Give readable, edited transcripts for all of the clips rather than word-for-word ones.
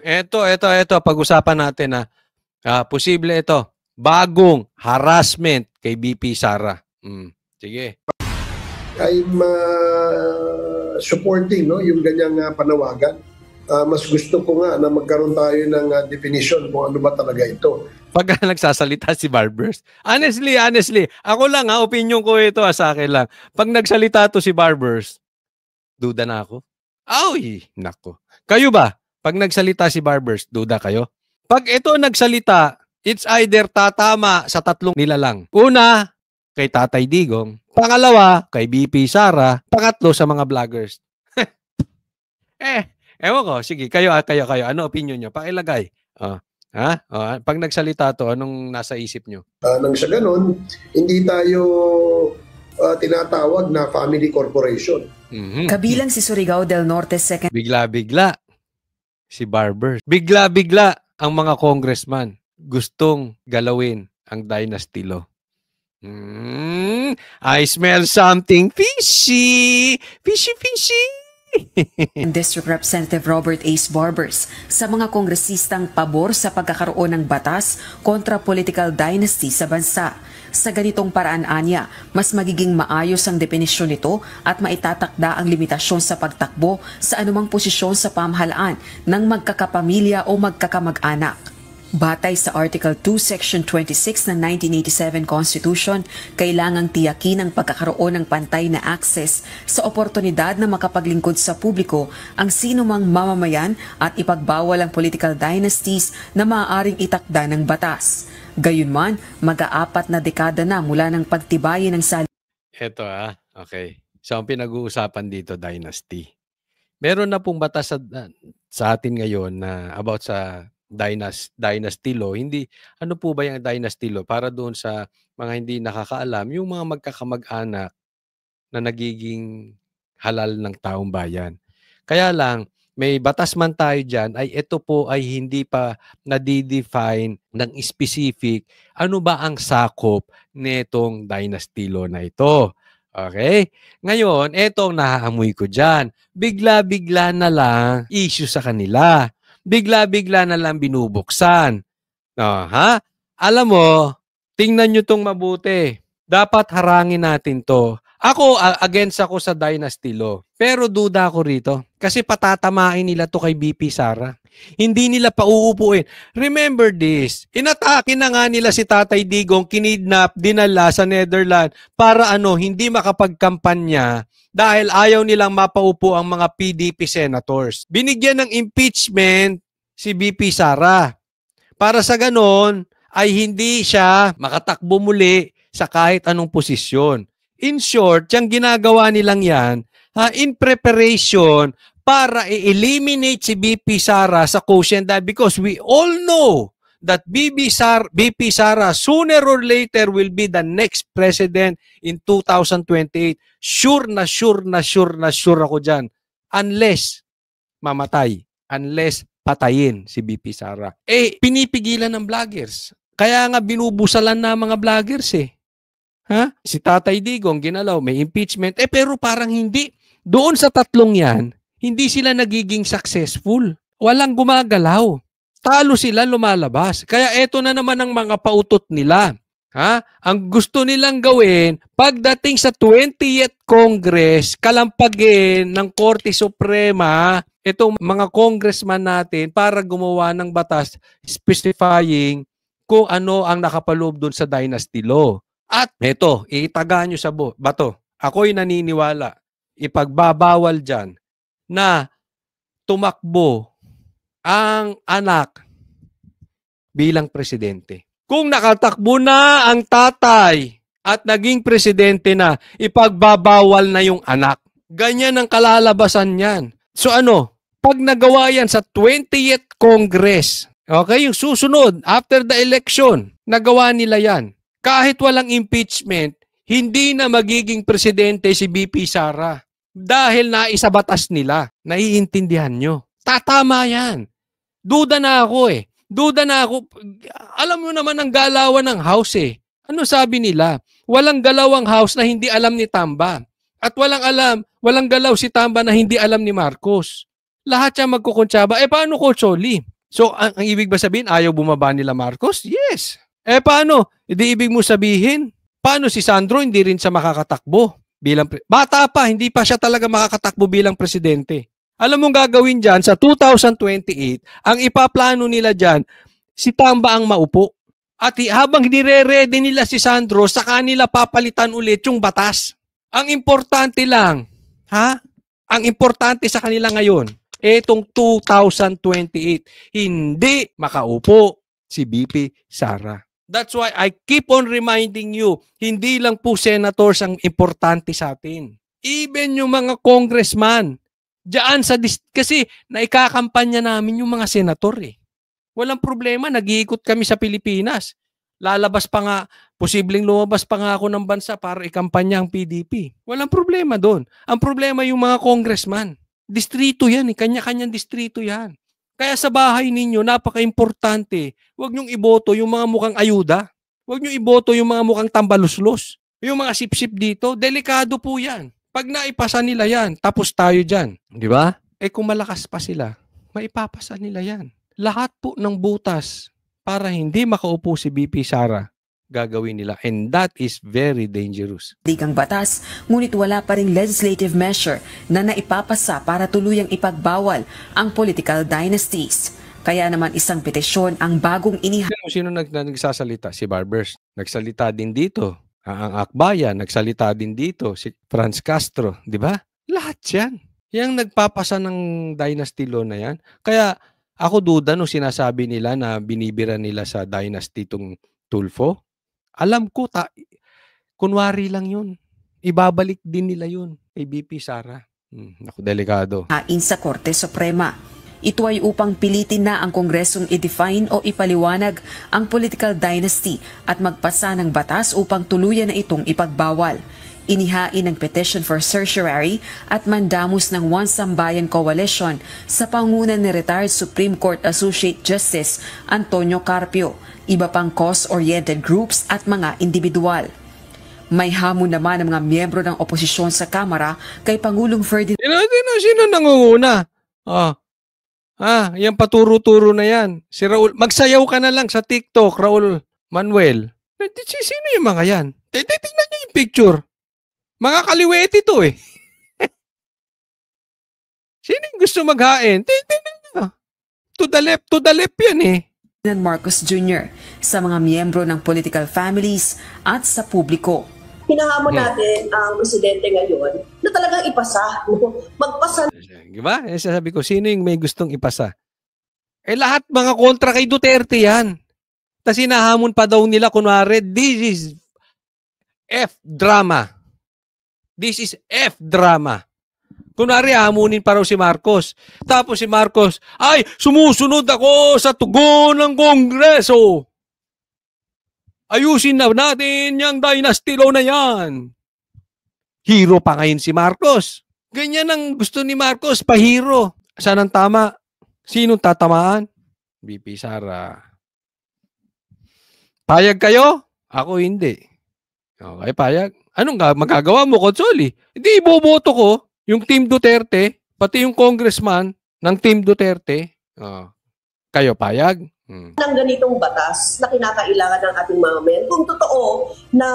Ito, pag-usapan natin na posible ito. Bagong harassment kay BP Sara. Sige. I'm supporting yung ganyang panawagan. Mas gusto ko nga na magkaroon tayo ng definition kung ano ba talaga ito. Pag nagsasalita si Barbers, honestly, ako lang opinion ko ito sa akin lang. Pag nagsalita to si Barbers, duda na ako. Ay, nako. Kayo ba? Pag nagsalita si Barbers, duda kayo? Pag ito nagsalita, it's either tatama sa tatlong nilalang. Una, kay Tatay Digong. Pangalawa, kay BP Sara. Pangatlo, sa mga vloggers. Ewan ko. Sige, kayo. Ano opinion nyo? Pakilagay. Pag nagsalita to, anong nasa isip nyo? Nang sa ganun, hindi tayo tinatawag na family corporation. Kabilang si Surigao del Norte second. Bigla-bigla si Barbers. Bigla-bigla ang mga congressman gustong galawin ang Dynasty Law. I smell something fishy. Fishy. District Representative Robert Ace Barbers sa mga kongresistang pabor sa pagkakaroon ng batas kontra political dynasty sa bansa. Sa ganitong paraan anya, mas magiging maayos ang definisyon nito at maitatakda ang limitasyon sa pagtakbo sa anumang posisyon sa pamahalaan ng magkakapamilya o magkakamag-anak. Batay sa Article 2, Section 26 ng 1987 Constitution, kailangang tiyakin ang pagkakaroon ng pantay na access sa oportunidad na makapaglingkod sa publiko ang sinumang mamamayan at ipagbawal ang political dynasties na maaaring itakda ng batas. Gayunman, mag-aapat na dekada na mula ng pagtibayin ng Ito okay. So ang pinag-uusapan dito, dynasty. Meron na pong batas sa atin ngayon na about sa dynasty law. Hindi, ano po ba yung dynasty law? Para doon sa mga hindi nakakaalam, yung mga magkakamag-anak na nagiging halal ng taong bayan. Kaya lang, may batas man tayo dyan, ay ito po ay hindi pa nadidefine ng specific ano ba ang sakop nitong dynasty law na ito. Okay? Ngayon, etong naaamoy ko dyan. Bigla-bigla na lang issue sa kanila. Bigla-bigla na lang binubuksan. Alam mo, tingnan nyo tong mabuti. Dapat harangin natin to. Ako, against ako sa dynasty law. Pero duda ako rito. Kasi patatamain nila to kay BP Sara. Hindi nila pauupuin. Remember this. Inatake na nga nila si Tatay Digong, kinidnap, dinala sa Netherlands para hindi makapagkampanya dahil ayaw nilang mapaupo ang mga PDP senators. Binigyan ng impeachment si BP Sara. Para sa ganon ay hindi siya makatakbo muli sa kahit anong posisyon. In short, yung ginagawa nilang yan, in preparation para i-eliminate si BP Sara sa quotient because we all know that BP Sara sooner or later will be the next president in 2028. Sure ako dyan. Unless mamatay. Unless patayin si BP Sara. Pinipigilan ng vloggers. Kaya nga binubusalan na mga vloggers Si Tatay Digong ginalaw, may impeachment. Pero parang hindi. Doon sa tatlong yan, hindi sila nagiging successful. Walang gumagalaw. Talo sila, lumalabas. Kaya eto na naman ang mga pautot nila. Ang gusto nilang gawin, pagdating sa 20th Congress, kalampagin ng Korte Suprema, itong mga congressman natin para gumawa ng batas specifying kung ano ang nakapaloob doon sa dynasty law. At ito, itaga nyo sa bato. Ako'y naniniwala, ipagbabawal dyan na tumakbo ang anak bilang presidente. Kung nakatakbo na ang tatay at naging presidente na, ipagbabawal na yung anak. Ganyan ang kalalabasan yan. So pag nagawa yan sa 20th Congress, okay, yung susunod, after the election, nagawa nila yan. Kahit walang impeachment, hindi na magiging presidente si BP Sara. Dahil naisabatas nila. Naiintindihan nyo. Tatama yan. Duda na ako Duda na ako. Alam mo naman ang galawan ng House Ano sabi nila? Walang galawang House na hindi alam ni Tamba. At walang galaw si Tamba na hindi alam ni Marcos. Lahat yan magkukuntsaba. Paano Coach Oli? So, ang ibig ba sabihin, ayaw bumaba nila Marcos? Yes. Paano? Hindi ibig mo sabihin, paano si Sandro hindi rin siya makakatakbo? Bata pa, hindi pa siya talaga makakatakbo bilang presidente. Alam mong gagawin dyan, sa 2028, ang ipaplano nila dyan, si Tamba ang maupo. At habang nire-ready nila si Sandro, sa kanila papalitan ulit yung batas. Ang importante lang, ang importante sa kanila ngayon, etong 2028, hindi makaupo si VP Sara. That's why I keep on reminding you, hindi lang po senators ang importante sa atin. Even yung mga congressman, diyan kasi naikakampanya namin yung mga senator eh. Walang problema, nag-iikot kami sa Pilipinas. Lalabas pa nga, posibleng lumabas pa nga ako ng bansa para ikampanya ang PDP. Walang problema doon. Ang problema yung mga congressman. Distrito yan eh, kanya-kanyang distrito yan. Kaya sa bahay ninyo, napaka-importante, huwag niyong iboto yung mga mukhang ayuda. Huwag niyong iboto yung mga mukhang tambaluslos. Yung mga sip-sip dito, delikado po yan. Pag naipasa nila yan, tapos tayo dyan. Di ba? Kung malakas pa sila, maipapasa nila yan. Lahat po ng butas para hindi makaupo si VP Sara, gagawin nila. And that is very dangerous. Digang batas, ngunit wala pa ring legislative measure na naipapasa para tuluyang ipagbawal ang political dynasties. Kaya naman isang petisyon ang bagong Sino nagsasalita? Si Barbers. Nagsalita din dito. Ang Akbayan, nagsalita din dito. Si Franz Castro. Di ba? Lahat yan. Yang nagpapasa ng dynasty law na yan. Kaya ako duda nung sinasabi nila na binibira nila sa dynasty itong Tulfo. Alam ko, kunwari lang yun. Ibabalik din nila yun kay VP Sara. Naku, delikado. Hain sa Korte Suprema. Ito ay upang pilitin na ang Kongresong i-define o ipaliwanag ang political dynasty at magpasa ng batas upang tuluyan na itong ipagbawal. Inihain ang petition for certiorari at mandamus ng One Sambayan Coalition sa pangunan ni retired Supreme Court Associate Justice Antonio Carpio, iba pang cause-oriented groups at mga individual. May hamon naman ng mga miyembro ng oposisyon sa Kamara kay Pangulong Ferdinand. Sino nangunguna? Yan paturo-turo na yan. Si Raul, magsayaw ka na lang sa TikTok, Raul Manuel. Sino yung mga yan? Tingnan niyo yung picture. Mga kaliwete to eh. Sino yung gusto maghain? Tingnan niyo. To the left yan eh. Marcos Jr. sa mga miyembro ng political families at sa publiko. Hinahamon natin ang presidente ngayon na talagang ipasa. Magpasa. Diba? Sasabi ko, sino yung may gustong ipasa? Lahat mga kontra kay Duterte yan. Tapos hinahamon pa daw nila, kunwari, this is F-drama. This is F-drama. Kunwari, hamunin pa raw si Marcos. Tapos si Marcos, ay, sumusunod ako sa tugon ng Kongreso. Ayusin na natin yung dynasty law na yan. Hero pa ngayon si Marcos. Ganyan ang gusto ni Marcos, pahiro. Saan ang tama? Sinong tatamaan? VP Sara. Payag kayo? Ako hindi. Okay, payag. Anong magagawa mo, Consoli? Hindi, iboboto ko yung Team Duterte, pati yung congressman ng Team Duterte. Kayo payag? Ng ganitong batas na kinakailangan ng ating mga men. Kung totoo na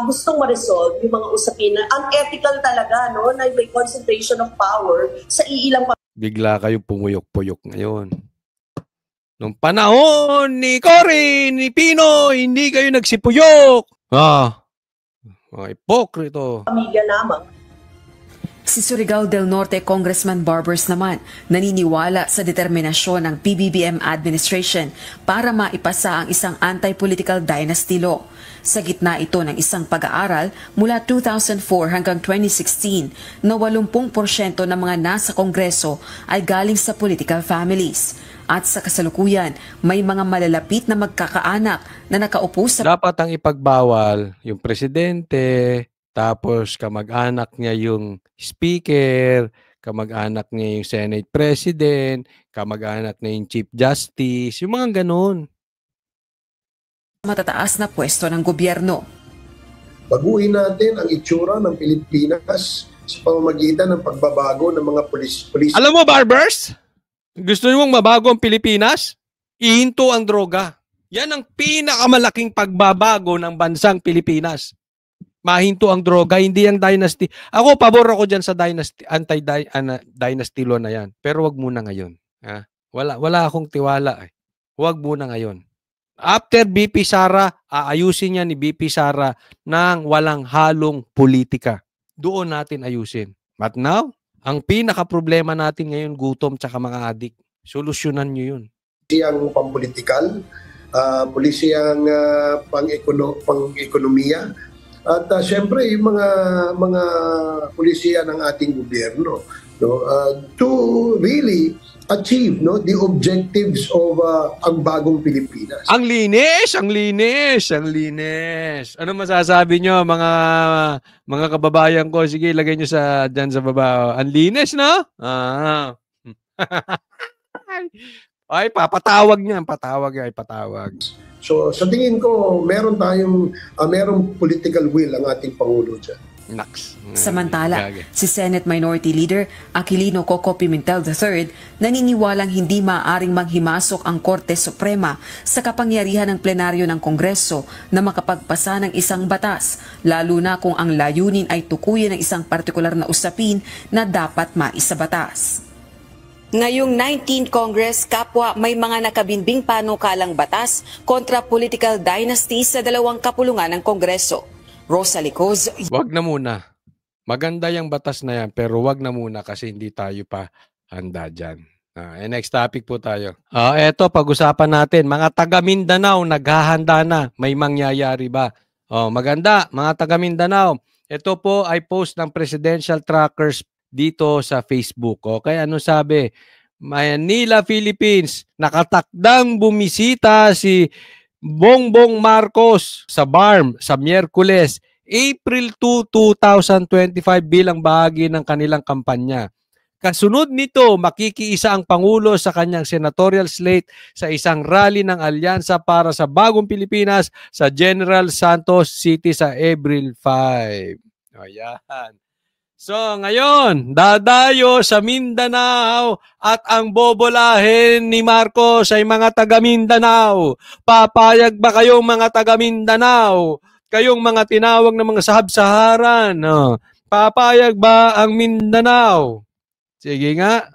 gustong ma-resolve yung mga usapin na unethical talaga, no, na may concentration of power sa iilang bigla kayo pumuyok-puyok ngayon. Nung panahon ni Cory, ni Pino, hindi kayo nagsipuyok. Mga ipokrito. Pamilya lamang. Si Surigao del Norte Congressman Barbers naman naniniwala sa determinasyon ng PBBM administration para maipasa ang isang anti-political dynasty law. Sa gitna ito ng isang pag-aaral mula 2004 hanggang 2016 na 80% ng mga nasa Kongreso ay galing sa political families. At sa kasalukuyan, may mga malalapit na magkakaanak na nakaupo sa... Dapat ang ipagbawal yung presidente, tapos kamag-anak niya yung speaker, kamag-anak niya yung Senate President, kamag-anak niya yung Chief Justice, yung mga ganun. Matataas na pwesto ng gobyerno. Baguhin natin ang itsura ng Pilipinas sa pamamagitan ng pagbabago ng mga pulis. Alam mo, Barbers? Gusto niyo mong mabago ang Pilipinas? Ihinto ang droga. Yan ang pinakamalaking pagbabago ng bansang Pilipinas. Mahinto ang droga, hindi ang dynasty. Ako, pabor ako dyan sa dynasty, anti-dynasty law na yan. Pero wag muna ngayon. Ha? Wala akong tiwala. Wag muna ngayon. After BP Sara, aayusin niya ni BP Sara ng walang halong politika. Doon natin ayusin. But now, ang pinaka-problema natin ngayon, gutom tsaka mga adik. Solusyonan nyo yun. Polisiyang pampolitikal, polisiyang pang-ekonomiya, at syempre yung mga pulisiya ng ating gobyerno, no, to really achieve, no, the objectives of ang bagong Pilipinas. Ang linis, ang linis, ang linis. Ano masasabi nyo mga kababayan ko? Sige, lagay nyo dyan sa baba. Ang linis, no? Ay, patawag. So sa tingin ko, meron merong political will ang ating Pangulo dyan. Naks. Samantala, si Senate Minority Leader Aquilino Coco Pimentel III naniniwalang hindi maaaring manghimasok ang Korte Suprema sa kapangyarihan ng plenaryo ng Kongreso na makapagpasa ng isang batas, lalo na kung ang layunin ay tukuyin ng isang partikular na usapin na dapat maisabatas. Ngayong 19th Congress, kapwa may mga nakabinbing panukalang batas kontra political dynasty sa dalawang kapulungan ng Kongreso. Rosalie Coz. Wag na muna. Maganda yung batas na yan, pero wag na muna kasi hindi tayo pa handa dyan. Next topic po tayo. Eto, pag-usapan natin. Mga taga Mindanao, naghahanda na. May mangyayari ba? Maganda, mga taga Mindanao. Ito po ay post ng Presidential Trackers dito sa Facebook. Okay, ano sabi? Manila, Philippines, nakatakdang bumisita si Bongbong Marcos sa BARM sa Miyerkules, April 2, 2025 bilang bahagi ng kanilang kampanya. Kasunod nito, makikiisa ang Pangulo sa kanyang senatorial slate sa isang rally ng Alyansa para sa Bagong Pilipinas sa General Santos City sa April 5. Ayan. So ngayon, dadayo sa Mindanao at ang bobolahin ni Marcos ay mga taga Mindanao. Papayag ba kayong mga taga Mindanao? Kayong mga tinawag ng mga sahab-saharan. Papayag ba ang Mindanao? Sige nga.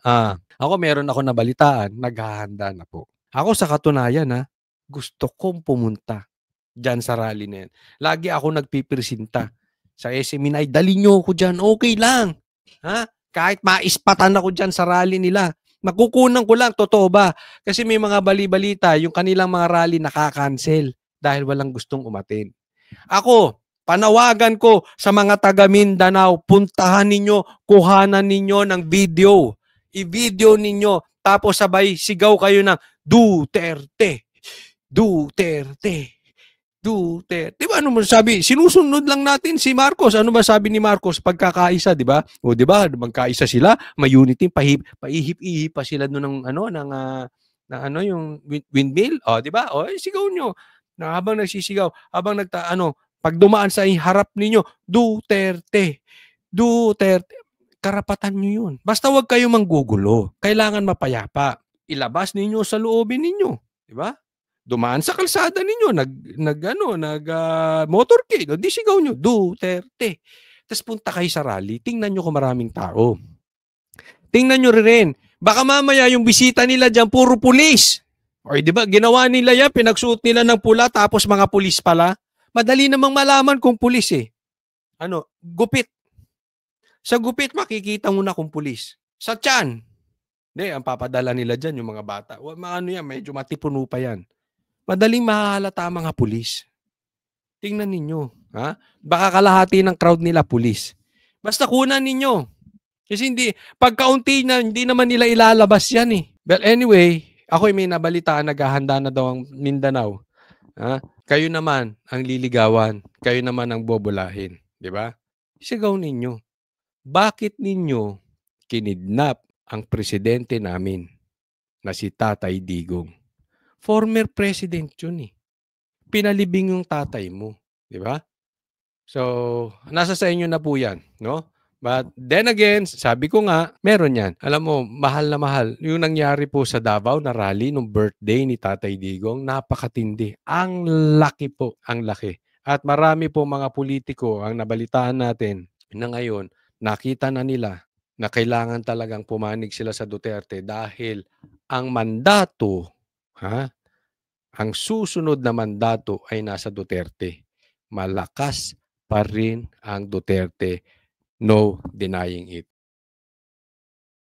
Ako meron ako nabalitaan, naghahanda na po. Ako sa katunayan, gusto kong pumunta dyan sa rally na yan. Lagi ako nagpipresinta. Sa SMNI, dali nyo ako dyan, okay lang. Kahit maispatan ako dyan sa rally nila. Makukunan ko lang, totoo ba? Kasi may mga bali-balita, yung kanilang mga rally nakakancel dahil walang gustong umatin. Ako, panawagan ko sa mga taga Mindanao, puntahan ninyo, kuhanan ninyo ng video. I-video ninyo, tapos sabay sigaw kayo ng Duterte, Duterte. Di ba ano mo sabi? Sinusunod lang natin si Marcos. Ano ba sabi ni Marcos pagkakaisa, di ba? O di ba, magkaisa sila, may unity, paihip-ihip pa sila noon ng yung windmill. O di ba? O sigaw nyo. Na habang nagsisigaw, habang pag dumaan sa harap ninyo, Duterte. Duterte. Karapatan nyo yun. Basta wag kayo manggugulo. Kailangan mapayapa. Ilabas ninyo sa loobin ninyo, di ba? Dumaan sa kalsada ninyo, motorcade, di sigaw nyo, Duterte. Tapos punta kayo sa rally, tingnan nyo kung maraming tao. Tingnan nyo rin, baka mamaya yung bisita nila dyan, puro pulis. O di ba, ginawa nila yan, pinagsuot nila ng pula, tapos mga pulis pala. Madali namang malaman kung pulis eh. Gupit. Sa gupit, makikita mo na kung pulis. Sa tiyan. Hindi, ang papadala nila dyan, yung mga bata. Medyo matipuno pa yan. Madaling mahahalata ang mga pulis. Tingnan ninyo. Baka kalahati ng crowd nila pulis. Basta kunan ninyo. Kasi pagkaunti na, hindi naman nila ilalabas yan eh. But anyway, ako may nabalitaan, naghahanda na daw ang Mindanao. Kayo naman ang liligawan. Kayo naman ang bobolahin. Di ba? Sigaw ninyo. Bakit ninyo kinidnap ang presidente namin na si Tatay Digong? Former president yun eh. Pinalibing yung tatay mo. Di ba? So, nasa sa inyo na po yan. No? But then again, sabi ko nga, meron yan. Alam mo, mahal na mahal. Yung nangyari po sa Davao na rally nung birthday ni Tatay Digong, napakatindi. Ang laki po, ang laki. At marami po mga politiko ang nabalitaan natin na ngayon, nakita na nila na kailangan talagang pumanig sila sa Duterte dahil ang mandato, ang susunod na mandato ay nasa Duterte. Malakas pa rin ang Duterte. No denying it.